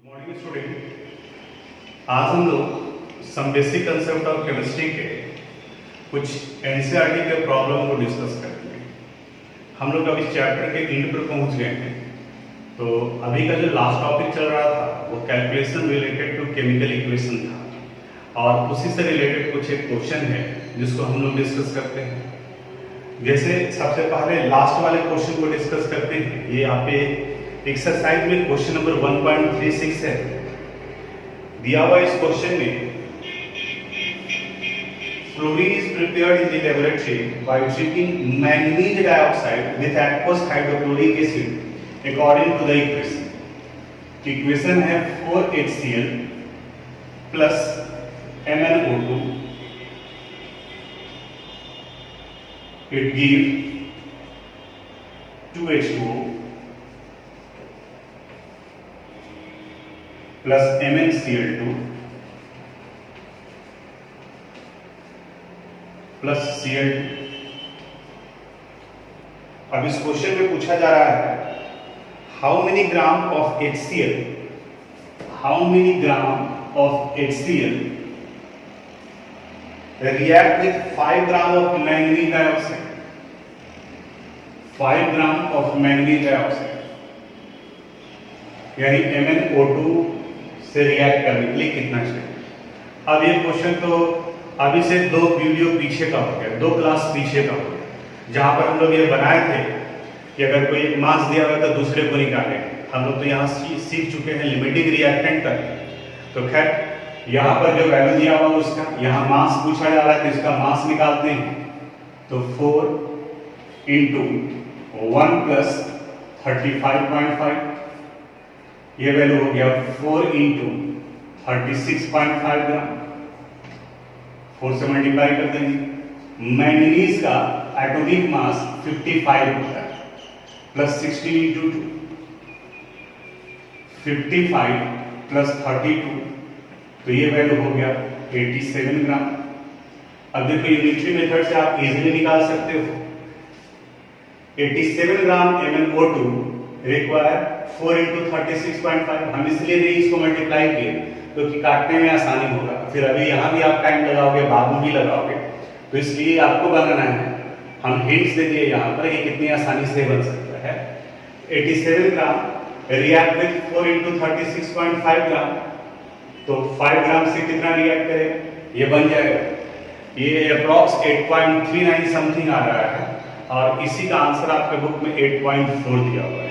Morning student, आज हम लोग some basic concept of chemistry के कुछ एनसीईआरटी के प्रॉब्लम को डिस्कस करेंगे। हम लोग अभी चैप्टर के एंड पर पहुंच गए हैं। तो अभी का जो लास्ट टॉपिक चल रहा था वो calculation related to chemical equation था, और उसी से रिलेटेड कुछ एक क्वेश्चन है जिसको हम लोग डिस्कस करते हैं। जैसे सबसे पहले लास्ट वाले क्वेश्चन को डिस्कस करते हैं। ये यहाँ पे एक्सरसाइज में क्वेश्चन नंबर 1.36 है। दिया हुआ इस क्वेश्चन में fluorine is prepared in the laboratory by treating manganese dioxide with aqueous hydrochloric acid according to the equation. Equation है 4HCl plus MnO2, it gives 2H2O plus MnCl2 plus Cl2। अब इस question में पूछा जा रहा है how many gram of HCl, how many gram of HCl react with 5 gram of manganese dioxide, 5 gram of manganese dioxide, यानी MnO2 से react करने के लिए कितना चाहिए। अब ये क्वेश्चन तो अभी से 2 वीडियो पीछे का हो गया, 2 क्लास पीछे का हो गया, जहां पर हम लोग ये बनाए थे कि अगर कोई एक मास दिया हुआ तो दूसरे को निकालें। हम लोग तो यहाँ सीख चुके हैं लिमिटिंग रिएक्टेंट तक। तो खैर यहाँ पर जो वैल्यू दिया हुआ उसका, यहाँ मास पूछा जा रहा है तो इसका मास निकालते हैं। तो 4 इंटू 1 प्लस 35.5, ये वैल्यू हो गया 4 इंटू 36.5 ग्राम। 4 से मल्टीप्लाई कर देंगे। मैंगनीज का एटॉमिक मास 55 होता है, प्लस 16 इंटू 2, 55 प्लस 32, तो ये वैल्यू हो गया 87 ग्राम। अब देखो यूनिटरी मेथड से आप इजीली निकाल सकते हो। 87 ग्राम MnO2 रिक्वायर 4 इंटू 36.5। हम इसलिए नहीं इसको मल्टीप्लाई किए क्योंकि काटने में आसानी होगा, फिर अभी यहाँ भी आप टाइम लगाओगे, बाद में भी लगाओगे, तो इसलिए आपको बनाना है। हम हिंट्स दे दिए यहाँ पर कि कितनी आसानी से बन सकता है। 87 ग्राम रिएक्ट विद 4 इंटू 36.5 ग्राम, तो 5 ग्राम से कितना रिएक्ट करेगा, ये बन जाएगा। ये अप्रॉक्स 8.39 समथिंग आ रहा है, और इसी का आंसर आपके बुक में 8.4 दिया हुआ है।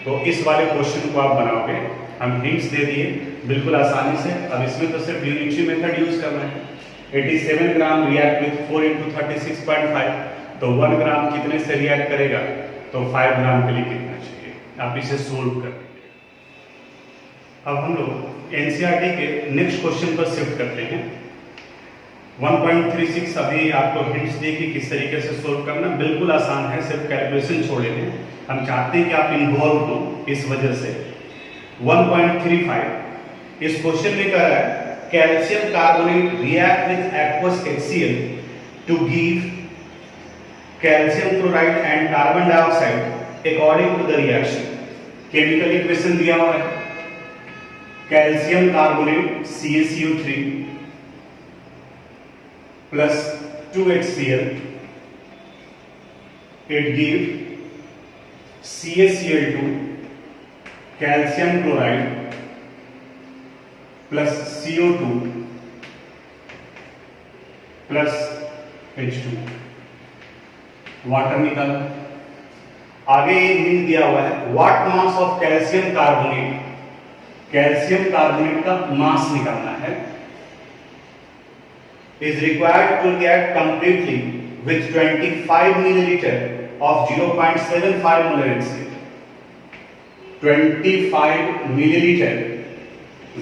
तो इस वाले क्वेश्चन को आप बनाओगे, हम हिंट्स दे दिए बिल्कुल आसानी से। अब इसमें तो सिर्फ यूनिटरी मेथड यूज करना है। 87 ग्राम रिएक्ट विद 4 इंटू 36.5, तो 1 ग्राम कितने से रिएक्ट करेगा, तो 5 ग्राम के लिए कितना चाहिए, आप इसे सोल्व कर लीजिए। अब हम लोग एनसीईआरटी के नेक्स्ट क्वेश्चन पर शिफ्ट करते हैं। 1.36 अभी आपको हिंट्स दी कि किस तरीके से सोल्व करना, बिल्कुल आसान है, सिर्फ कैलकुलेशन छोड़े हैं। हम चाहते हैं कि आप इन्वॉल्व हो, इस वजह से। 1.35 इस क्वेश्चन में कह रहा है calcium carbonate react with aqueous HCl to give calcium chloride and carbon dioxide according to the reaction. Chemical equation दिया हुआ है, calcium carbonate CaCO3 plus 2HCl, it give CaCl2 calcium chloride plus CO2 plus H2, water निकाला। आगे ये दिया हुआ है what mass of calcium carbonate, calcium carbonate का मास निकालना है। is required to react completely with 25 milliliter of 0.75 molar HCl. 25 milliliter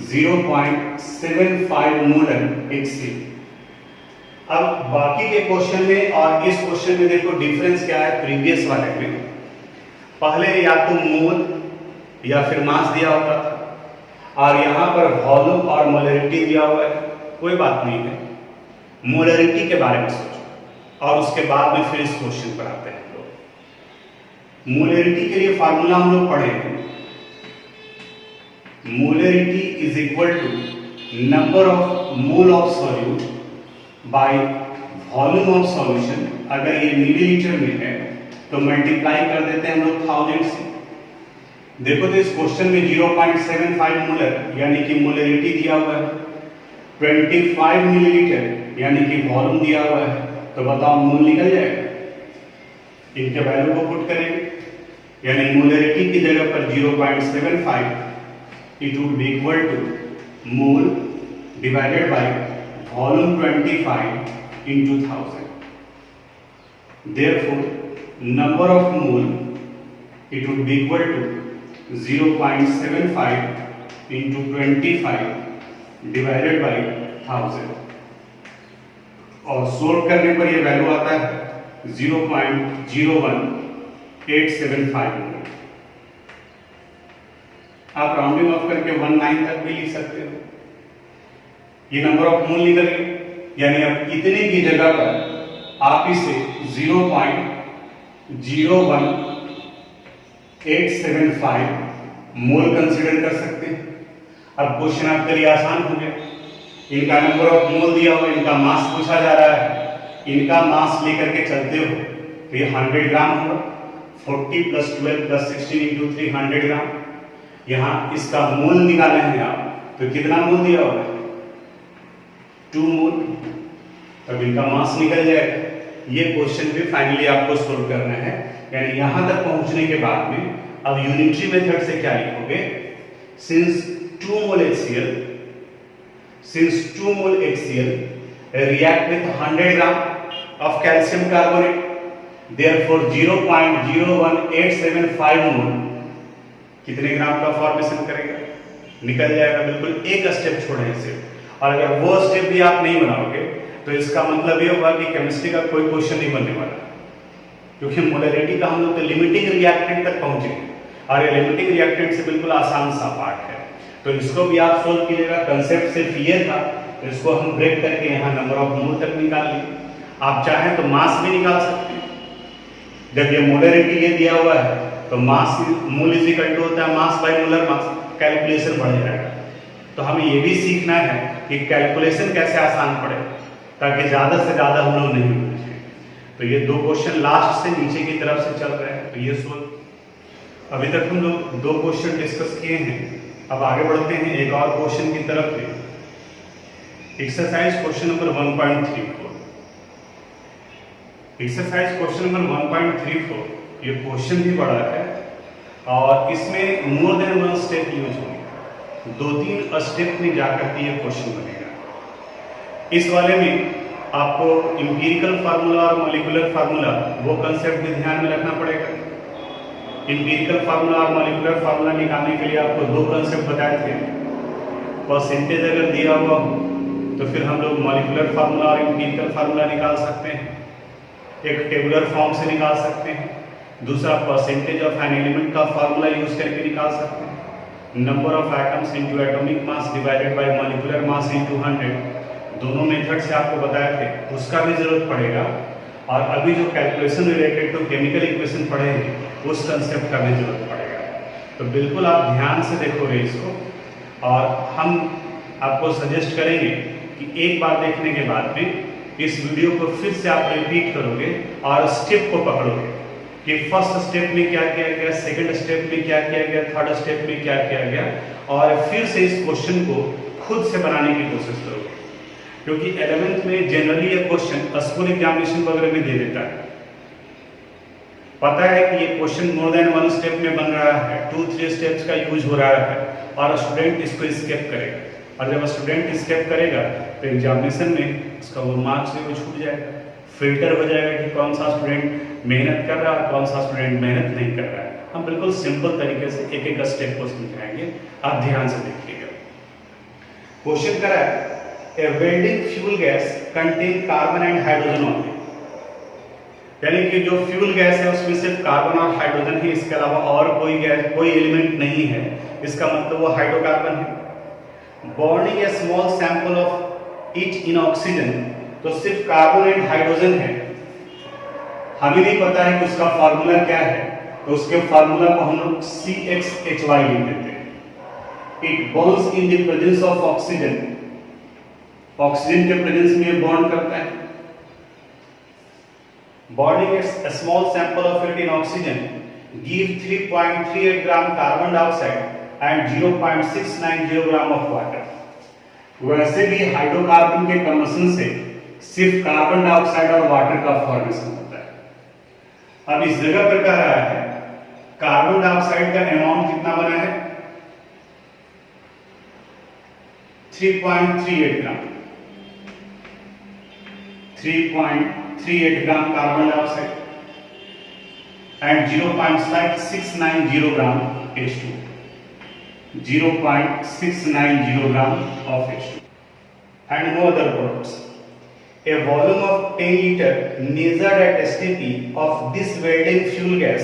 0.75 molar HCl। अब बाकी के क्वेश्चन में और इस क्वेश्चन में देखो डिफरेंस क्या है प्रीवियस वाले में। पहले या तो मोल या फिर मास दिया होता था, और यहाँ पर वॉल्यूम और मोलरिटी दिया हुआ है। कोई बात नहीं है, मोलरिटी के बारे में सोचो और उसके बाद में फिर इस क्वेश्चन पर आते हैं। लोग मोलरिटी के लिए फार्मूला हम लोग पढ़े हैं। Molarity is equal to number of mole of solute by volume of solution. अगर ये मिलीलीटर में है तो मल्टीप्लाई कर देते हैं हम लोग 1000 से। देखो तो इस क्वेश्चन में 0.75 मोलर यानी कि मोलरिटी दिया हुआ है, 25 मिलीलीटर यानी कि वॉल्यूम दिया हुआ है, तो बताओ मोल निकल जाएगा। इनके वैल्यू को पुट करेंगे, यानी मोलरिटी की जगह पर 0.75 it would be equal to mole divided by volume 25 into 1000. Therefore, number of mole it would be equal to 0.75 into 25 divided by 1000. और सोल्व करने पर ये वैल्यू आता है 0.01875 मोल। आप राउंडिंग ऑफ करके 19 तक भी लिख सकते हो। ये नंबर ऑफ मोल निकल गए, यानी अब इतने की जगह पर आप इसे 0.01875 मोल कंसीडर कर सकते हैं। अब क्वेश्चन आपके लिए आसान हो गया। इनका नंबर ऑफ मोल दिया हुआ, इनका मास पूछा जा रहा है, इनका मास लेकर के चलते हो तो ये 100 ग्राम होगा। 40 + 12 + 16 × 3 100 ग्राम। यहाँ इसका मोल निकाले हैं आप, तो कितना मोल दिया हुआ है? 2 मोल। तब इनका मास निकल जाएगा। ये क्वेश्चन भी फाइनली आपको सोल्व करना है। यानी यहां तक पहुंचने के बाद में अब यूनिटरी मेथड से क्या लिखोगे? Since 2 mole HCl react with 100 gram of calcium carbonate, therefore 0.01875 मोल कितने ग्राम का फॉर्मेशन करेगा? निकल जाएगा। बिल्कुल एक स्टेप छोड़े इसे। और अगर वो स्टेप भी आप नहीं बनाओगे तो इसका मतलब ये होगा कि केमिस्ट्री का कोई क्वेश्चन नहीं बनने वाला, क्योंकि मोलरिटी का हम लोग तो लिमिटिंग रिएक्टेंट तक पहुंचे और ये लिमिटिंग रिएक्टेंट से बिल्कुल आसान सा पार्ट है। तो इसको भी आप सोल्व कीजिएगा। कंसेप्ट सिर्फ ये था, तो इसको हम ब्रेक करके यहाँ नंबर ऑफ मोल तक निकाल लिए। आप चाहें तो मास भी निकाल सकते हैं। जब ये मोलरिटी ये दिया हुआ है तो मास मोल इज इक्वल टू होता है mass by molar mass, calculation बढ़ जाएगा। तो हमें ये भी सीखना है कि कैलकुलेशन कैसे आसान पड़े, ताकि ज्यादा से ज्यादा हम लोग नहीं पूछे। तो ये 2 क्वेश्चन लास्ट से नीचे की तरफ से चल रहे हैं, तो ये सोल्व। अभी तक हम लोग 2 क्वेश्चन डिस्कस किए हैं। अब आगे बढ़ते हैं एक और क्वेश्चन की तरफ में। Exercise question number 1.34। Exercise question number 1.34 ये क्वेश्चन भी बड़ा है और इसमें मोर देन 1 स्टेप यूज होंगे। 2-3 स्टेप में जाकर के ये क्वेश्चन बनेगा। इस वाले में आपको इंपीरिकल फार्मूला और मॉलिक्यूलर फार्मूला वो कंसेप्ट भी ध्यान में रखना पड़ेगा। इंपीरिकल फार्मूला और मॉलिक्यूलर फार्मूला निकालने के लिए आपको 2 कंसेप्ट बताए थे। परसेंटेज अगर दिया हुआ हो तो फिर हम लोग मॉलिक्यूलर फार्मूला और इंपीरिकल फार्मूला निकाल सकते हैं। एक टेबुलर फॉर्म से निकाल सकते हैं, दूसरा परसेंटेज ऑफ एन एलिमेंट का फार्मूला यूज करके निकाल सकते हैं। Number of atoms into atomic mass divided by molecular mass into 100, दोनों मेथड से आपको बताए थे, उसका भी जरूरत पड़ेगा। और अभी जो calculation related to chemical equation पढ़े हैं उस कंसेप्ट का भी जरूरत पड़ेगा। तो बिल्कुल आप ध्यान से देखोगे इसको, और हम आपको सजेस्ट करेंगे कि एक बार देखने के बाद में इस वीडियो को फिर से आप रिपीट करोगे और स्टेप को पकड़ोगे कि फर्स्ट स्टेप में क्या किया गया, सेकंड स्टेप में क्या किया गया, थर्ड स्टेप में क्या किया गया, और फिर से इस क्वेश्चन को खुद से बनाने की कोशिश करोगे। क्योंकि 11th में जनरली ये क्वेश्चन स्कूल एग्जामिनेशन वगैरह में दे देता है। पता है कि ये क्वेश्चन मोर देन 1 स्टेप में बन रहा है, 2-3 स्टेप्स का यूज हो रहा है, और स्टूडेंट इसको स्किप करेगा। और जब स्टूडेंट स्किप करेगा तो एग्जामिनेशन में उसका वो मार्क्स भी छूट जाएगा। फिल्टर हो जाएगा कि कौन सा स्टूडेंट मेहनत कर रहा है और कौन सा स्टूडेंट मेहनत नहीं कर रहा है। हम बिल्कुल सिंपल तरीके से एक-एक स्टेप को समझाएंगे, आप ध्यान से देखिएगा। क्वेश्चन करा है, a welding fuel gas contain carbon and hydrogen only. यानी कि जो फ्यूल गैस है उसमें सिर्फ कार्बन और हाइड्रोजन ही, इसके अलावा और कोई गैस, कोई एलिमेंट नहीं है। इसका मतलब वो हाइड्रोकार्बन है। Burning A small sample of each in oxygen, तो सिर्फ कार्बन एंड हाइड्रोजन है। हमें नहीं पता है कि उसका फार्मूला क्या है, तो उसके फार्मूला को हम लोग CxHy लिख देते हैं। It bonds in the presence of oxygen, oxygen के प्रेजेंस में बॉन्ड करता है। Bonding a small sample of it in oxygen give 3.38 gram carbon dioxide and 0.690 gram of water। वैसे भी हाइड्रोकार्बन के कम्बसन से सिर्फ कार्बन डाइऑक्साइड और वाटर का फॉर्मेशन होता है। अब इस जगह पर कह रहा है कार्बन डाइऑक्साइड का अमाउंट कितना बना है 3.38 ग्राम, 3.38 gram carbon dioxide and 0.690 gram H2, 0.690 gram of H2 and no other products। A volume of 10 liter measured at STP of this welding fuel gas,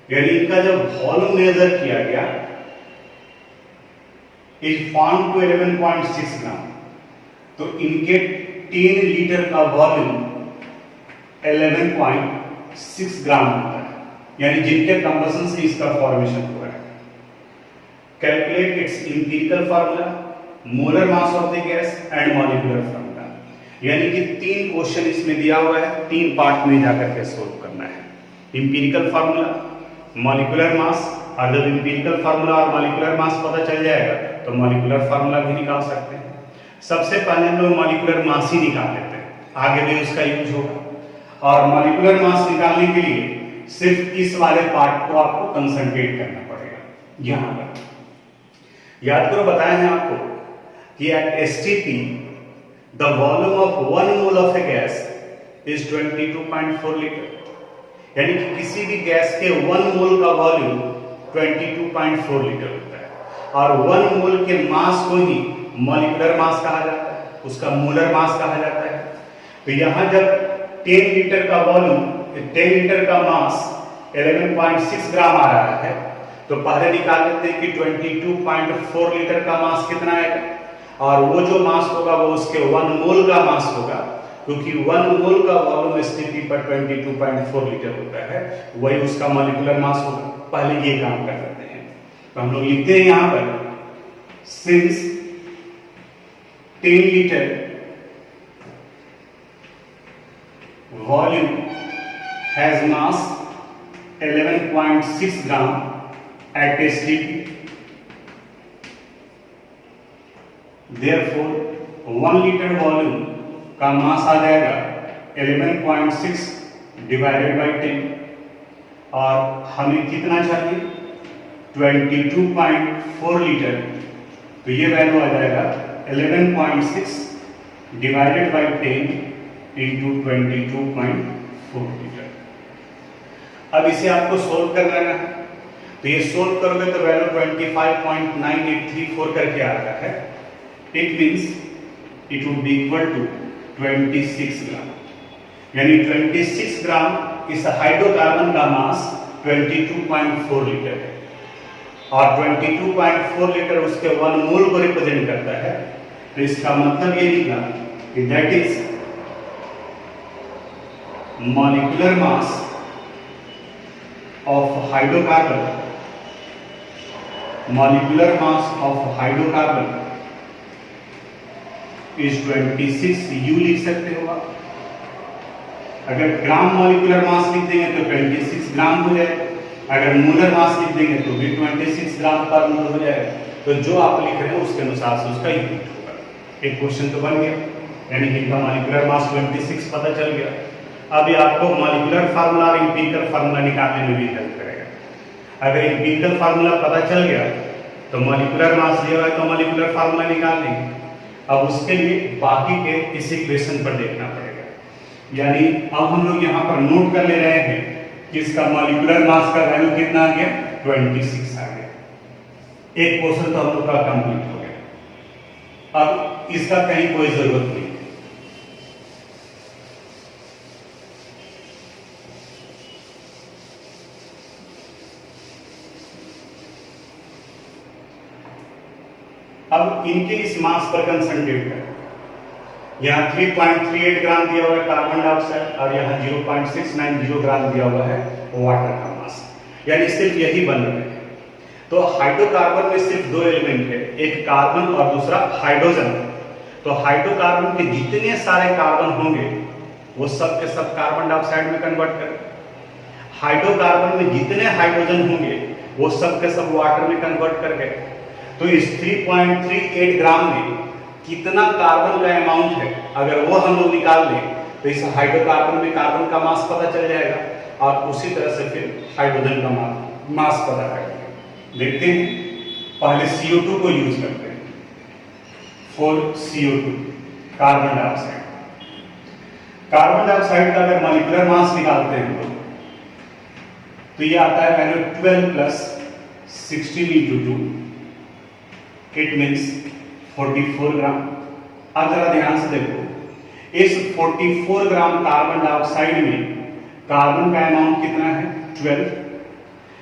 यानी इनका जब वॉल्यूम मेजर किया गया इज फाउंड टू 11.6 ग्राम, तो इनके 10 लीटर का volume 11.6 ग्राम होता है, यानी जिनके कंबसन से इसका फॉर्मेशन हुआ है। Calculate its empirical formula, molar mass of the gas and molecular formula, यानी कि 3 क्वेश्चन इसमें दिया हुआ है, 3 पार्ट में जाकर के सोल्व करना है। एम्पिरिकल फार्मूला, मॉलिक्यूलर मास, और जब एम्पिरिकल फार्मूला और मॉलिक्यूलर मास पता चल जाएगा तो मॉलिक्यूलर फार्मूला भी निकाल सकते हैं। सबसे पहले हम लोग मॉलिक्यूलर मास ही निकाल लेते हैं, आगे भी उसका यूज होगा। और मॉलिक्यूलर मास निकालने के लिए सिर्फ इस वाले पार्ट को आपको कंसंट्रेट करना पड़ेगा। यहां पर याद करो, बताया है आपको कि at STP the volume of 1 mole of a gas is 22.4 litre, यानी कि किसी भी गैस के 1 मोल का वॉल्यूम 22.4 लीटर होता है, और 1 मोल के मास को ही मॉलिक्यूलर मास कहा जाता है, उसका मोलर मास कहा जाता है। तो यहां जब 10 लीटर का वॉल्यूम, 10 लीटर का मास 11.6 ग्राम आ रहा है, तो पहले निकाल लेते हैं कि 22.4 लीटर का मास कितना आएगा, और वो जो मास होगा वो उसके 1 मोल का मास होगा, क्योंकि 1 मोल का वॉल्यूम एसटीपी पर 22.4 लीटर होता है, वही उसका मॉलिक्यूलर मास होगा। पहले ये काम कर लेते हैं, तो हम लोग लिखते हैं यहां पर since 10 litre volume has mass 11.6 gram at STP, therefore 1 litre volume का मास आ जाएगा 11.6 डिवाइडेड बाई 10, और हमें कितना चाहिए 22.4 लीटर, तो ये वैल्यू आ जाएगा 11.6 डिवाइडेड बाई 10 इंटू 22.4 लीटर। अब इसे आपको सोल्व कर लेना है, तो ये सोल्व करोगे तो वैल्यू 25.9834 करके आ रहा है। It means it would be equal to 26 gram, यानी 26 ग्राम इस हाइड्रोकार्बन का मास 22.4 लीटर है, और 22.4 लीटर उसके 1 मोल को रिप्रेजेंट करता है। तो इसका मतलब ये निकला कि that is molecular mass of hydrocarbon, molecular mass of hydrocarbon is 26, U लिख सकते हो आप। अगर ग्राम मॉलिक्यूलर मास लिख देंगे तो 26 ग्राम हो जाएगा, अगर मोलर मास लिख देंगे तो भी 26 ग्राम पर मोल हो जाएगा। तो जो आप लिख रहे हैं उसके अनुसार से उसका यूनिट होगा। एक क्वेश्चन तो बन गया, यानी कि इनका मॉलिक्यूलर मास 26 पता चल गया। अब ये आपको मॉलिक्यूलर फार्मूला और एम्पिरिकल फार्मूला निकालने में भी हेल्प करेगा। अगर एम्पिरिकल फार्मूला पता चल गया तो मॉलिक्यूलर मास दिया हुआ है तो मॉलिक्यूलर फार्मूला निकाल लेंगे। अब उसके लिए बाकी के इस इक्वेशन पर देखना पड़ेगा, यानी अब हम लोग यहाँ पर नोट कर ले रहे हैं कि इसका मॉलिक्यूलर मास का वैल्यू कितना आ गया 26 आ गया। एक क्वेश्चन तो हम लोग का कंप्लीट हो गया। अब इसका कहीं कोई जरूरत नहीं। अब इनके इस मास पर कंसंट्रेट करें। यहाँ 3.38 ग्राम दिया हुआ है कार्बन डाइऑक्साइड, और यहाँ 0.690 ग्राम दिया हुआ है वाटर का मास, यानी सिर्फ यही बन रहे हैं। तो हाइड्रोकार्बन में सिर्फ दो एलिमेंट है, एक कार्बन और दूसरा हाइड्रोजन। तो हाइड्रोकार्बन के जितने सारे कार्बन होंगे वो सब के सब कार्बन डाइऑक्साइड में कन्वर्ट करें। हाइड्रोकार्बन में जितने हाइड्रोजन होंगे वो सब के सब वाटर में कन्वर्ट कर गए। तो इस 3.38 ग्राम में कितना कार्बन का अमाउंट है, अगर वो हम लोग निकाल लें तो इस हाइड्रोकार्बन में कार्बन का मास पता चल जाएगा और उसी तरह से फिर हाइड्रोजन का मास पता करेंगे। देखते हैं, पहले CO2 को यूज करते हैं। 4CO2 carbon dioxide. Carbon dioxide का अगर मॉलिक्यूलर मास निकालते हैं हम लोग तो ये आता है value 12 plus 16 into 2, it means 44 ग्राम। अब जरा ध्यान से देखो, इस 44 ग्राम कार्बन डाइऑक्साइड में कार्बन का अमाउंट कितना है? 12।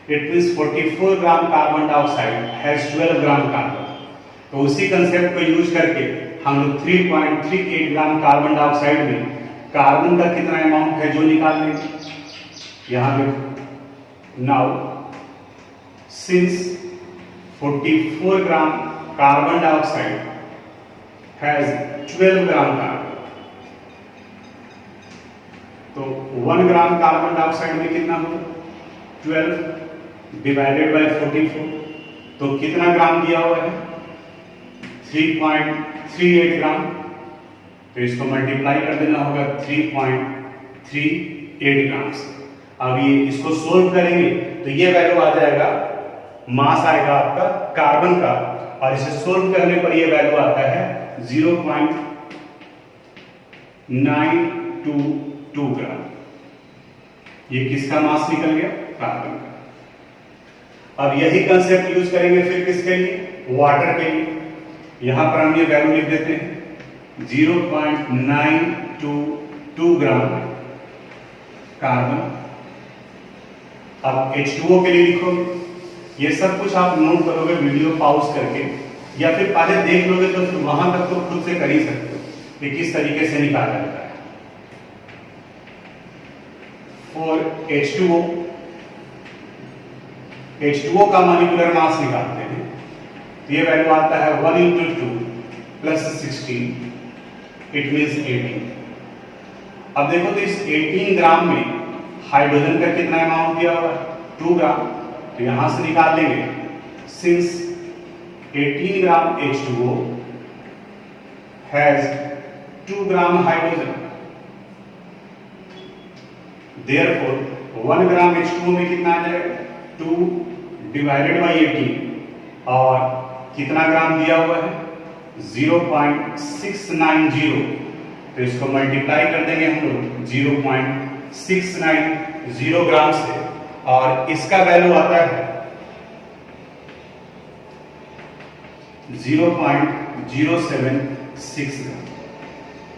It means 44 gram carbon dioxide has 12 gram carbon. तो उसी कंसेप्ट को यूज करके हम लोग 3.38 ग्राम कार्बन डाइऑक्साइड में कार्बन का कितना अमाउंट है जो निकाल लेंगे। यहां पे now since 44 gram carbon dioxide has 12 gram carbon, तो 1 ग्राम कार्बन डाइऑक्साइड में कितना होगा? 12 डिवाइडेड बाय 44, तो कितना ग्राम दिया हुआ है? 3.38 ग्राम। तो इसको मल्टीप्लाई कर देना होगा 3.38 ग्राम से। अब ये इसको सोल्व करेंगे तो ये वैल्यू आ जाएगा, मास आएगा आपका कार्बन का, और इसे सोल्व करने पर ये वैल्यू आता है 0.922 ग्राम। ये किसका मास निकल गया? कार्बन का। अब यही कंसेप्ट यूज करेंगे फिर किसके लिए? वाटर के लिए। यहां पर हम ये वैल्यू लिख देते हैं 0.922 ग्राम कार्बन। अब H2O के लिए लिखोगे, ये सब कुछ आप नोट करोगे वीडियो पॉज करके, या फिर पहले देख लोगे तो फिर वहां तक तो खुद से कर ही सकते हो कि किस तरीके से निकाला जाता है। और H2O का मॉलिक्यूलर मास निकालते हैं तो ये वैल्यू आता है 1 into 2 प्लस 16, इट मीन्स 18। अब देखो तो इस 18 ग्राम में हाइड्रोजन का कितना अमाउंट दिया हुआ है? 2 ग्राम। तो यहां से निकाल लेंगे, since 18 gram H2O has 2 gram hydrogen, therefore 1 gram H2O में कितना आ जाएगा? 2 डिवाइडेड बाय 18, और कितना ग्राम दिया हुआ है? 0.690। तो इसको मल्टीप्लाई कर देंगे हम लोग 0.690 ग्राम से, और इसका वैल्यू आता है 0.076 ग्राम।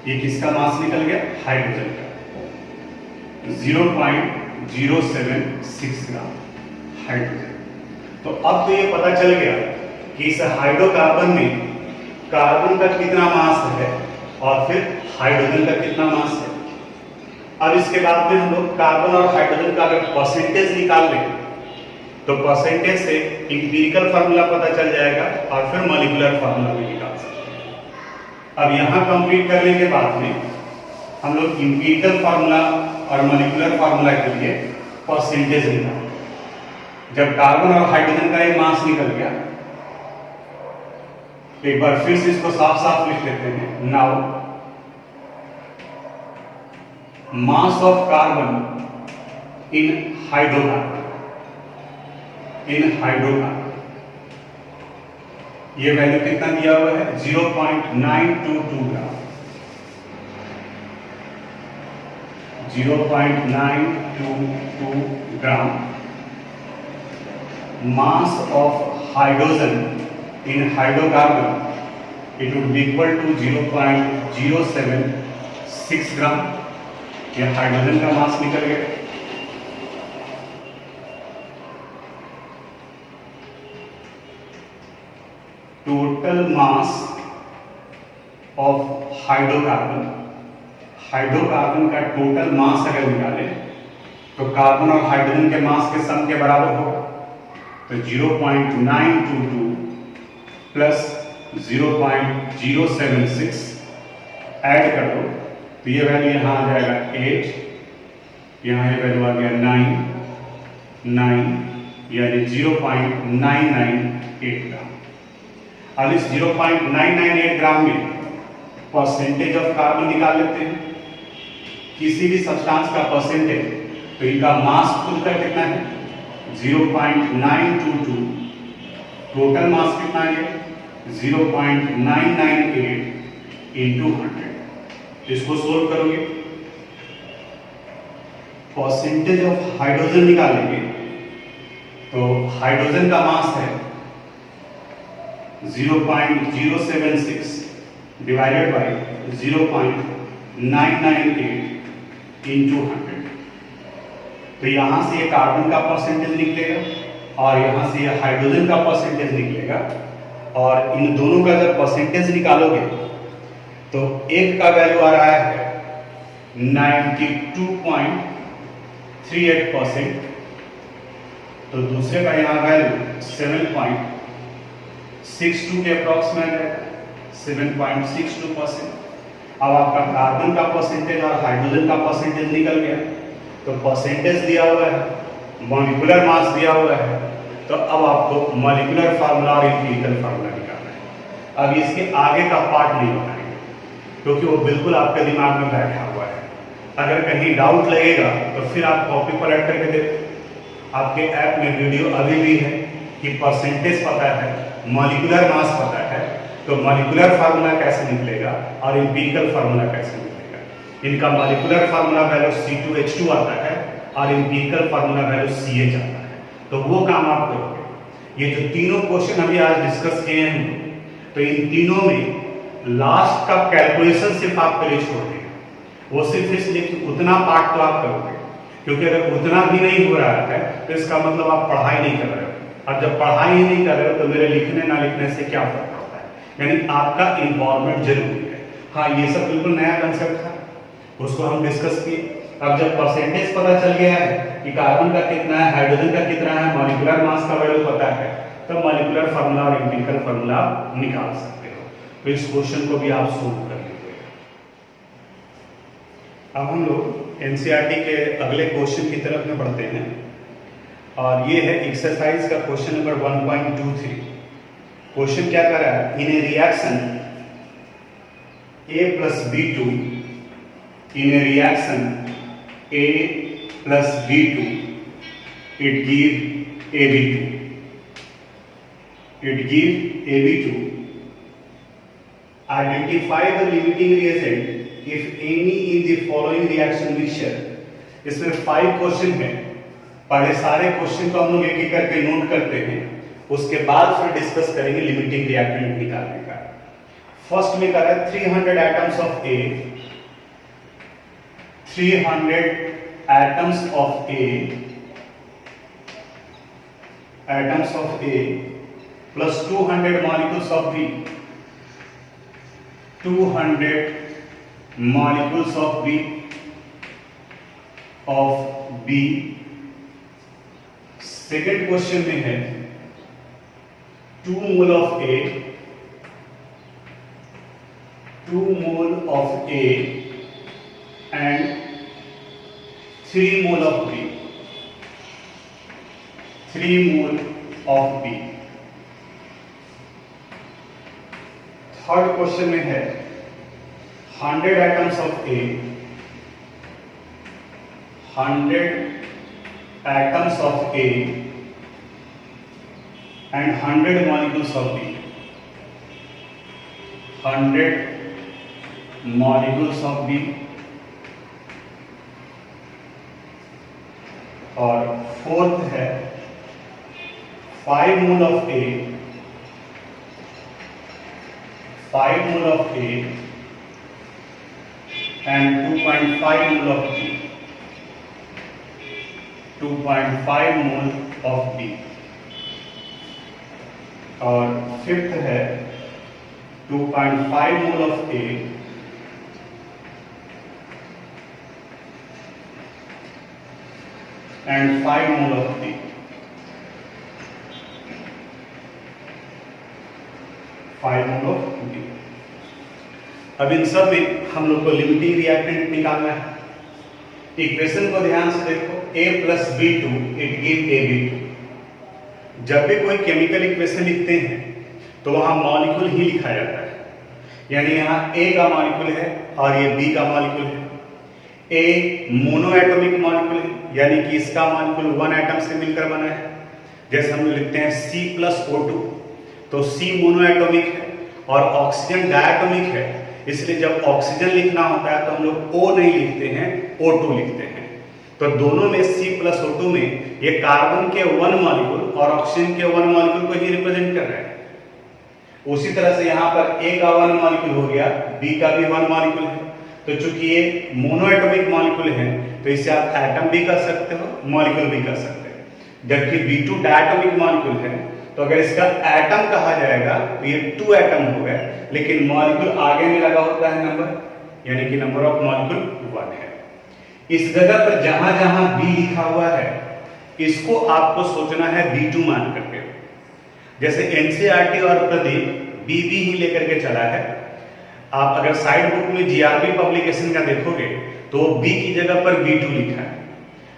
ये किसका मास निकल गया? हाइड्रोजन का। 0.076 ग्राम हाइड्रोजन। तो अब तो ये पता चल गया कि इस हाइड्रोकार्बन में कार्बन का कितना मास है और फिर हाइड्रोजन का कितना मास है। अब इसके बाद में हम लोग कार्बन और हाइड्रोजन का अगर परसेंटेज निकाल लें तो परसेंटेज से इंपीरिकल फार्मूला पता चल जाएगा और फिर मॉलिक्यूलर फार्मूला भी निकाल सकते हैं। अब यहां कंप्लीट करने के बाद में हम लोग इंपीरिकल फार्मूला और मॉलिक्यूलर फार्मूला के लिए परसेंटेज निकालेंगे। जब कार्बन और हाइड्रोजन का एक मास निकल गया, एक बार फिर से इसको साफ साफ लिख लेते हैं। Now mass of carbon in hydrocarbon, ये वैल्यू कितना दिया हुआ है? 0.922 ग्राम। 0.922 ग्राम mass of hydrogen in hydrocarbon, it would be equal to 0.076 ग्राम। ये हाइड्रोजन का मास निकल गया। Total mass of hydrocarbon, hydrocarbon का टोटल मास अगर निकालें तो कार्बन और हाइड्रोजन के मास के सम के बराबर होगा। तो तो 0.922 प्लस 0.076 ऐड कर दो तो ये वैल्यू यहाँ आ जाएगा 8, यहाँ ये वैल्यू आ गया 9 यानी 0.998 ग्राम। अब इस 0.998 ग्राम में परसेंटेज ऑफ कार्बन निकाल लेते हैं। किसी भी सब्सटेंस का परसेंटेज, तो इनका मास खुद का कितना है 0.922, टोटल मास कितना है 0.998 इंटू 100। इसको सोल्व करोगे परसेंटेज ऑफ हाइड्रोजन निकालेंगे तो हाइड्रोजन का मास है 0.076 डिवाइडेड बाय 0.998 इंटू 100। तो यहां से ये कार्बन का परसेंटेज निकलेगा और यहां से ये हाइड्रोजन का परसेंटेज निकलेगा, और इन दोनों का जब परसेंटेज निकालोगे तो एक का वैल्यू आ रहा है 92.38%, तो दूसरे का यहाँ वैल्यू 7.62 के अप्रॉक्स में आ जाएगा, 7.62%। अब आपका कार्बन का परसेंटेज और हाइड्रोजन का परसेंटेज निकल गया, तो परसेंटेज दिया हुआ है, मॉलिक्यूलर मास दिया हुआ है, तो अब आपको मॉलिक्यूलर फार्मूला और एम्पिरिकल फार्मूला निकालना है। अब इसके आगे का पार्ट नहीं बनाएंगे क्योंकि वो बिल्कुल आपके दिमाग में बैठा हुआ है। अगर कहीं डाउट लगेगा तो फिर आप कॉपी पलट करके देखो, आपके ऐप में वीडियो अभी भी है कि परसेंटेज पता है, मॉलिक्यूलर मास पता है, तो मॉलिक्यूलर फार्मूला कैसे निकलेगा और एम्पिरिकल फार्मूला कैसे निकलेगा। इनका मॉलिक्यूलर फार्मूला वैल्यू C2H2 आता है और एम्पिरिकल फार्मूला वैल्यू CH आता है, तो वो काम आप करोगे। ये जो तीनों क्वेश्चन अभी आज डिस्कस किए हैं, तो इन तीनों में लास्ट का कैलकुलेशन सिर्फ आपके लिए छोड़ देगा, वो सिर्फ इसलिए कि उतना पार्ट तो आप करोगे, क्योंकि अगर उतना भी नहीं हो रहा है तो इसका मतलब आप पढ़ाई नहीं कर रहे हो, और जब पढ़ाई ही नहीं कर रहे हो तो मेरे लिखने ना लिखने से क्या फर्क पड़ता है। यानी आपका इन्वॉल्वमेंट जरूरी है। हाँ, ये सब बिल्कुल नया कंसेप्ट था, उसको हम डिस्कस किए। अब जब परसेंटेज पता चल गया है कि कार्बन का कितना है, हाइड्रोजन का कितना है, मॉलिक्यूलर मास का वैल्यू पता है, तब मॉलिक्यूलर फार्मूला और एम्पिरिकल फार्मूला आप निकाल सकते हो। तो इस क्वेश्चन को भी आप सोल्व कर लीजिए। अब हम लोग एनसीईआरटी के अगले क्वेश्चन की तरफ में बढ़ते हैं, और ये है एक्सरसाइज का क्वेश्चन नंबर 1.23। क्वेश्चन क्या कर रहा है, in a reaction A plus B2, in a reaction A plus B2, it give AB2. It give AB2. Identify the limiting reagent if any in the following reaction mixture. इसमें 5 question है। पहले सारे question को हम लोग एक एक करके नोट करते हैं, उसके बाद फिर डिस्कस करेंगे लिमिटिंग रिएक्टेंट निकालने का। फर्स्ट में कर रहा है 300 atoms of A, 300 atoms of A plus 200 molecules of B, 200 molecules of B। Second question में है 2 मोल of A, 2 mole of A and 3 mole of B, 3 mole of B। Third question में है 100 atoms of A, 100 atoms of A and 100 molecules of B, 100 molecules of B। और fourth है 5 mole of A, 5 mole of A and 2.5 mole of B, 2.5 mole of B। और fifth है 2.5 mole of A and 5 mole of B। 5 mole of B. अब इन सब में हम लोग को लिमिटिंग रिएक्टेंट निकालना है। इक्वेशन को ध्यान से देखो, A plus B2 it give AB2। जब भी कोई केमिकल इक्वेशन लिखते हैं तो वहां मॉलिक्यूल ही लिखा जाता है, यानी यहाँ A का मॉलिक्यूल है और ये B का मॉलिक्यूल है। A मोनो एटॉमिक मॉलिक्यूल है, यानी कि इसका मॉलिक्यूल 1 एटम से मिलकर बना है। जैसे हम लोग लिखते हैं C प्लस O2, तो C मोनो एटॉमिक है और ऑक्सीजन डायटोमिक है, इसलिए जब ऑक्सीजन लिखना होता है तो हम लोग O नहीं लिखते हैं, O2 लिखते हैं। तो दोनों में C प्लस O2 में ये कार्बन के 1 मॉलिक्यूल और ऑक्सीजन के 1 मॉलिक्यूल को ही रिप्रेजेंट कर रहा है। उसी तरह से यहाँ पर A का 1 मॉलिक्यूल हो गया, B का भी 1 मॉलिक्यूल है। तो चूंकि ये मोनो एटॉमिक मॉलिक्यूल है तो इसे आप एटम भी कर सकते हो, मॉलिक्यूल भी कर सकते हैं। जबकि B2 डायटोमिक मॉलिक्यूल है, तो अगर इसका एटम कहा जाएगा तो ये 2 एटम हो गए, लेकिन मॉलिक्यूल आगे में लगा होता है नंबर, यानी कि नंबर ऑफ मॉलिक्यूल 1 है। इस जगह पर जहां जहां B लिखा हुआ है इसको आपको सोचना है B2 मान करके। जैसे NCERT और प्रदीप BB ही लेकर के चला है। आप अगर साइड बुक में GRB पब्लिकेशन का देखोगे तो B की जगह पर B2 लिखा है।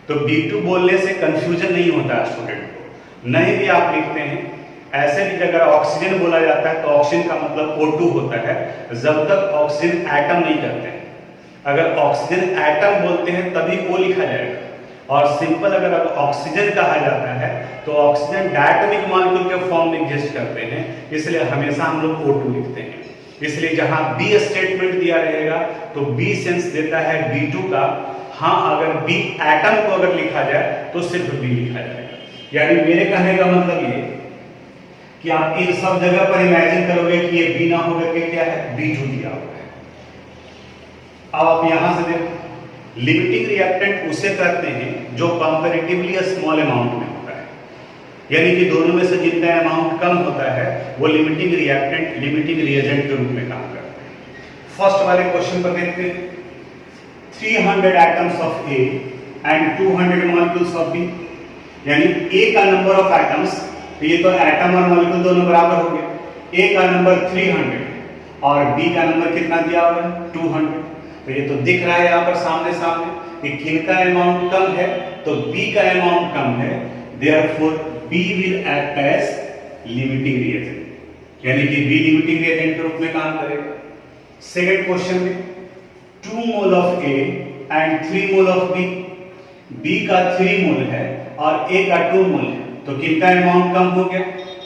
तो B2 बोलने से कंफ्यूजन नहीं होता है स्टूडेंट को, नहीं भी आप लिखते हैं। ऐसे भी अगर ऑक्सीजन बोला जाता है तो ऑक्सीजन का मतलब O2 होता है, जब तक ऑक्सीजन एटम नहीं करते हैं। अगर ऑक्सीजन एटम बोलते हैं तभी O लिखा जाएगा। और सिंपल अगर ऑक्सीजन कहा जाता है तो ऑक्सीजन डायटोमिक मॉलिक्यूल के फॉर्म में एग्जिस्ट करते हैं, इसलिए हमेशा हम लोग O2 लिखते हैं। इसलिए जहां B स्टेटमेंट दिया रहेगा तो B सेंस देता है B2 का। हाँ, अगर B एटम को अगर लिखा जाए तो सिर्फ B लिखा जाएगा। यानी मेरे कहने का मतलब ये कि आप इन सब जगह पर इमेजिन करोगे कि ये B ना होकर के क्या है, B2 दिया हुआ है। अब आप यहां से देखो, लिमिटिंग रिएक्टेंट उसे कहते हैं जो कंपैरेटिवली स्मॉल अमाउंट में होता है, यानी कि दोनों में से जिनका अमाउंट कम होता है वो लिमिटिंग रिएक्टेंट, लिमिटिंग रिएजेंट के रूप में काम करते हैं। फर्स्ट वाले क्वेश्चन पर देखते हैं, 300 atoms of A and 200 molecules of B, यानी A का नंबर ऑफ एटम्स, तो ये तो एटम और मॉलिक्यूल दोनों बराबर हो गए। A का नंबर 300 और B का नंबर कितना दिया हुआ है, 200। तो ये तो दिख रहा है यहाँ पर सामने सामने कि किनका अमाउंट कम है, तो B का अमाउंट कम है, therefore B will act as limiting reagent, यानी कि B लिमिटिंग रिएजेंट के रूप में काम करेगा। सेकंड क्वेश्चन में 2 मोल of A and 3 mole of B, B का 3 मोल है और A का 2 मोल है, तो किनका अमाउंट कम हो गया,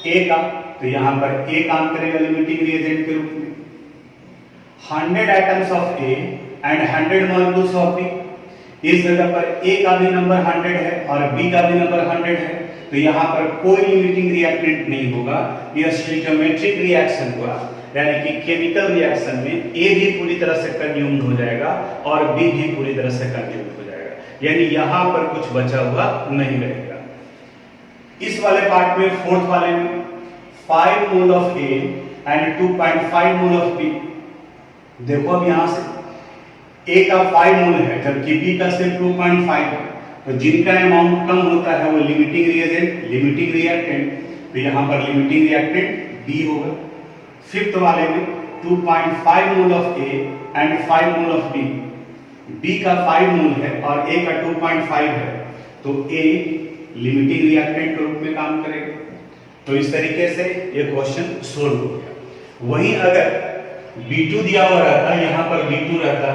A का, तो यहाँ पर A काम करेगा लिमिटिंग रिएजेंट के रूप में। 100 atoms of A and 100 molecules of B, इस जगह पर A का भी नंबर 100 है और B का भी नंबर 100 है, तो यहाँ पर कोई लिमिटिंग रिएक्टेंट नहीं होगा। यह स्टोइकियोमेट्रिक रिएक्शन हुआ, यानी कि केमिकल रिएक्शन में A भी पूरी तरह से कंज्यूम्ड हो जाएगा और B भी पूरी तरह से कंज्यूम्ड हो जाएगा, यानी यहाँ पर कुछ बचा हुआ नहीं रहेगा। इस वाले पार्ट में, फोर्थ वाले में 5 mole of A and 2.5 mole of B, देखो अब यहां से A का 5 मोल है जबकि B का सिर्फ 2.5 है, तो जिनका अमाउंट कम होता है वो लिमिटिंग रिएजेंट, लिमिटिंग रिएक्टेंट, तो यहां पर लिमिटिंग रिएक्टेंट B होगा। फिफ्थ वाले में 2.5 mole of A and 5 mole of B, B का 5 मोल है और A का 2.5 है, तो A लिमिटिंग रिएक्टेंट के रूप में काम करेगा। तो इस तरीके से ये क्वेश्चन सोल्व हो गया। वहीं अगर B2 दिया हुआ रहता, यहाँ पर B2 रहता,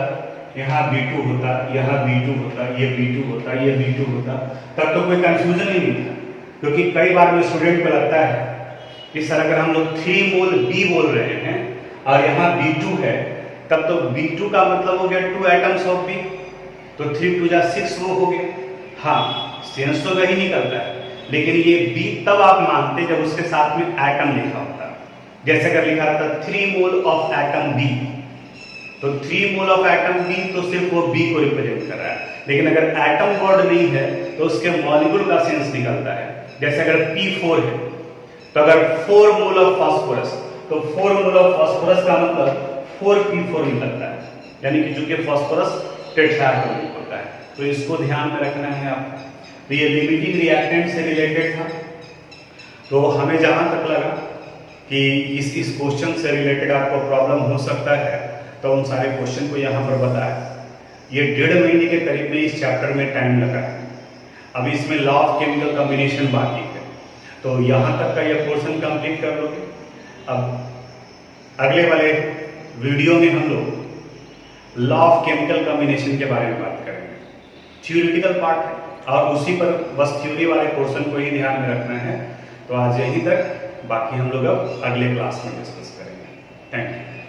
यहाँ B2 होता, यहाँ B2 होता, ये B2 होता, ये B2 होता, तब तो कोई कंफ्यूजन ही नहीं था। क्योंकि कई बार में स्टूडेंट को लगता है कि सर अगर हम लोग 3 मोल B बोल रहे हैं और यहाँ B2 है, तब तो B2 का मतलब हो गया 2 एटम्स ऑफ B, तो 3 2 6 वो हो गया। हाँ, सेंस तो वही निकलता है, लेकिन ये B तब आप मानते जब उसके साथ में एटम लिखा होता। जैसे अगर लिखा था 3 मोल ऑफ एटम B, तो 3 मोल ऑफ एटम B तो सिर्फ वो B को रिप्रेजेंट कर रहा है, लेकिन अगर एटम वर्ड नहीं है तो उसके मॉलिक्यूल का सेंस निकलता है। जैसे अगर P4 है तो अगर 4 मोल ऑफ फास्फोरस, तो 4 मोल ऑफ फास्फोरस का मतलब 4P4 निकलता है, यानी कि चूंकि फास्फोरस टेट्राएटॉमिक होता है, तो इसको ध्यान में रखना है आप। तो ये लिमिटिंग रिएक्टेंट से रिलेटेड था। तो हमें जहां तक लगा कि इस क्वेश्चन से रिलेटेड आपको प्रॉब्लम हो सकता है, तो उन सारे क्वेश्चन को यहाँ पर बताया। ये 1.5 महीने के करीब में इस चैप्टर में टाइम लगा है। अभी इसमें लॉ ऑफ केमिकल कॉम्बिनेशन बाकी है, तो यहाँ तक का ये पोर्शन कंप्लीट कर लोगे। अब अगले वाले वीडियो में हम लोग लॉ ऑफ केमिकल कॉम्बिनेशन के बारे में बात करेंगे। थ्योरेटिकल पार्ट है और उसी पर बस थ्योरी वाले पोर्शन को ही ध्यान में रखना है। तो आज यहीं तक, बाकी हम लोग अब अगले क्लास में डिस्कस करेंगे। Thank you.